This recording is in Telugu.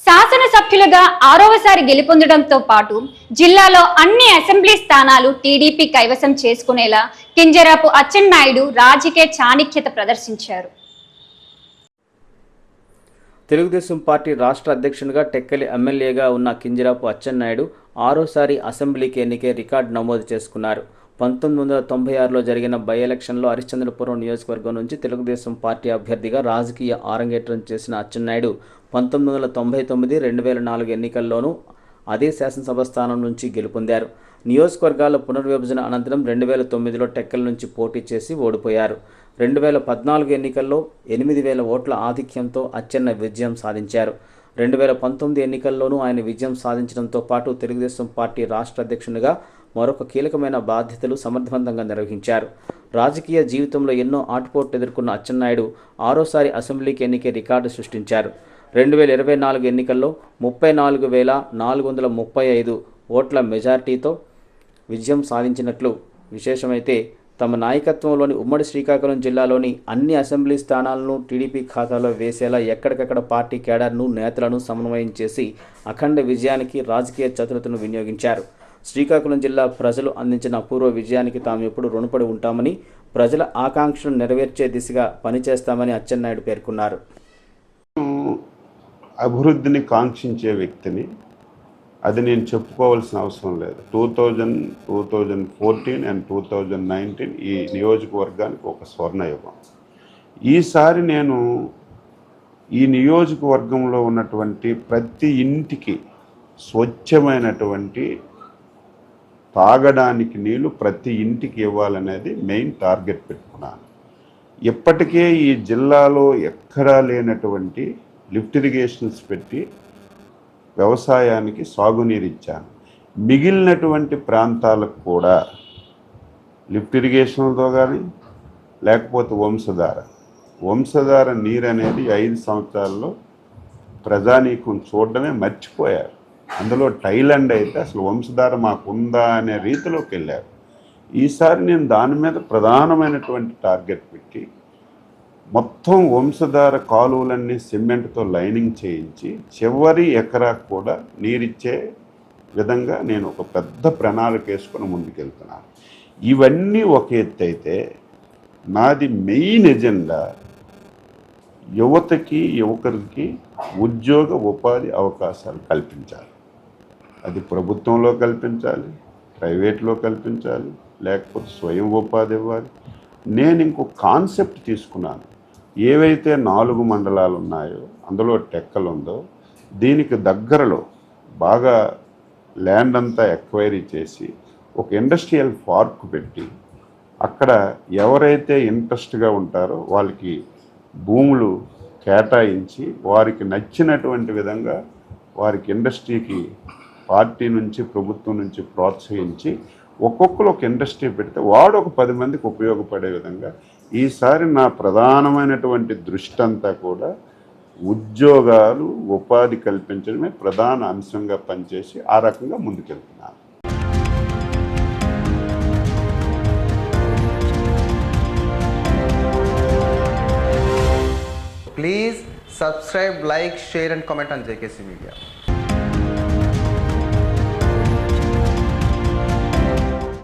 శాసనసభ్యులుగా 6వసారి గెలుపొందడంతో పాటు జిల్లాలో అన్ని అసెంబ్లీ స్థానాలు టీడీపీ కైవసం చేసుకునేలా కింజరాపు అచ్చెన్నాయుడు రాజకీయ చాణక్యత ప్రదర్శించారు. తెలుగుదేశం పార్టీ రాష్ట్ర అధ్యక్షునిగా టెక్కలి ఎమ్మెల్యేగా ఉన్న కింజరాపు అచ్చెన్నాయుడు 6వసారి అసెంబ్లీకి ఎన్నికే రికార్డు నమోదు చేసుకున్నారు. 1996లో జరిగిన బై ఎలక్షన్లో హరిశ్చంద్రపురం నియోజకవర్గం నుంచి తెలుగుదేశం పార్టీ అభ్యర్థిగా రాజకీయ ఆరంగేట్రం చేసిన అచ్చెన్నాయుడు 1999, 2004 ఎన్నికల్లోనూ అదే శాసనసభ స్థానం నుంచి గెలుపొందారు. నియోజకవర్గాల పునర్విభజన అనంతరం 2009లో టెక్కల్ నుంచి పోటీ చేసి ఓడిపోయారు. 2014 ఎన్నికల్లో 8,000 ఓట్ల ఆధిక్యంతో అచ్చెన్న విజయం సాధించారు. 2019 ఎన్నికల్లోనూ ఆయన విజయం సాధించడంతో పాటు తెలుగుదేశం పార్టీ రాష్ట్ర అధ్యక్షునిగా మరొక కీలకమైన బాధ్యతలు సమర్థవంతంగా నిర్వహించారు. రాజకీయ జీవితంలో ఎన్నో ఆటుపోట్లు ఎదుర్కొన్న అచ్చెన్నాయుడు 6వసారి అసెంబ్లీకి ఎన్నికే రికార్డు సృష్టించారు. 2024 ఎన్నికల్లో 34,435 ఓట్ల మెజార్టీతో విజయం సాధించినట్లు విశేషమైతే, తమ నాయకత్వంలోని ఉమ్మడి శ్రీకాకుళం జిల్లాలోని అన్ని అసెంబ్లీ స్థానాలను టీడీపీ ఖాతాలో వేసేలా ఎక్కడికక్కడ పార్టీ కేడర్ను, నేతలను సమన్వయం చేసి అఖండ విజయానికి రాజకీయ చతురతను వినియోగించారు. శ్రీకాకుళం జిల్లా ప్రజలు అందించిన అపూర్వ విజయానికి తాము ఎప్పుడు రుణపడి ఉంటామని, ప్రజల ఆకాంక్షలను నెరవేర్చే దిశగా పనిచేస్తామని అచ్చెన్నాయుడు పేర్కొన్నారు. అభివృద్ధిని కాంక్షించే వ్యక్తిని, అది నేను చెప్పుకోవాల్సిన అవసరం లేదు. 2014 అండ్ 2019 ఈ నియోజకవర్గానికి ఒక స్వర్ణయుగం. ఈసారి నేను ఈ నియోజకవర్గంలో ఉన్నటువంటి ప్రతి ఇంటికి స్వచ్ఛమైనటువంటి తాగడానికి నీళ్లు ప్రతి ఇంటికి ఇవ్వాలనేది మెయిన్ టార్గెట్ పెట్టుకున్నాను. ఇప్పటికే ఈ జిల్లాలో ఎక్కడా లేనటువంటి లిఫ్ట్ ఇరిగేషన్స్ పెట్టి వ్యవసాయానికి సాగునీరు ఇచ్చాను. మిగిలినటువంటి ప్రాంతాలకు కూడా లిఫ్ట్ ఇరిగేషన్తో కానీ లేకపోతే వంశధార నీరు అనేది 5 సంవత్సరాల్లో ప్రజానీకం చూడడమే మర్చిపోయారు. అందులో థాయిలాండ్ అయితే అసలు వంశధార మాకుందా అనే రీతిలోకి వెళ్ళారు. ఈసారి నేను దాని మీద ప్రధానమైనటువంటి టార్గెట్ పెట్టి మొత్తం వంశధార కాలువలన్నీ సిమెంట్తో లైనింగ్ చేయించి చివరి ఎకరాకు కూడా నీరిచ్చే విధంగా నేను ఒక పెద్ద ప్రణాళిక వేసుకొని ముందుకెళ్తున్నాను. ఇవన్నీ ఒక ఎత్తు అయితే, నాది మెయిన్ ఎజెండా యువకులకి ఉద్యోగ ఉపాధి అవకాశాలు కల్పించాలి. అది ప్రభుత్వంలో కల్పించాలి, ప్రైవేట్లో కల్పించాలి, లేకపోతే స్వయం ఉపాధి ఇవ్వాలి. నేను ఇంకొక కాన్సెప్ట్ తీసుకున్నాను. ఏవైతే 4 మండలాలు ఉన్నాయో అందులో టెక్కల్ ఉందో దీనికి దగ్గరలో బాగా ల్యాండ్ అంతా ఎక్వైరీ చేసి ఒక ఇండస్ట్రియల్ పార్క్ పెట్టి అక్కడ ఎవరైతే ఇంట్రెస్ట్గా ఉంటారో వాళ్ళకి భూములు కేటాయించి వారికి నచ్చినటువంటి విధంగా వారికి ఇండస్ట్రీకి పార్టీ నుంచి ప్రభుత్వం నుంచి ప్రోత్సహించి ఒక్కొక్కరు ఒక ఇండస్ట్రీ పెడితే వాడు ఒక 10 మందికి ఉపయోగపడే విధంగా ఈసారి నా ప్రధానమైనటువంటి దృష్టి అంతా కూడా ఉద్యోగాలు, ఉపాధి కల్పించడమే ప్రధాన అంశంగా పనిచేసి ఆ రకంగా ముందుకెళ్తున్నాను. Please subscribe, like, share and comment on JKC Media.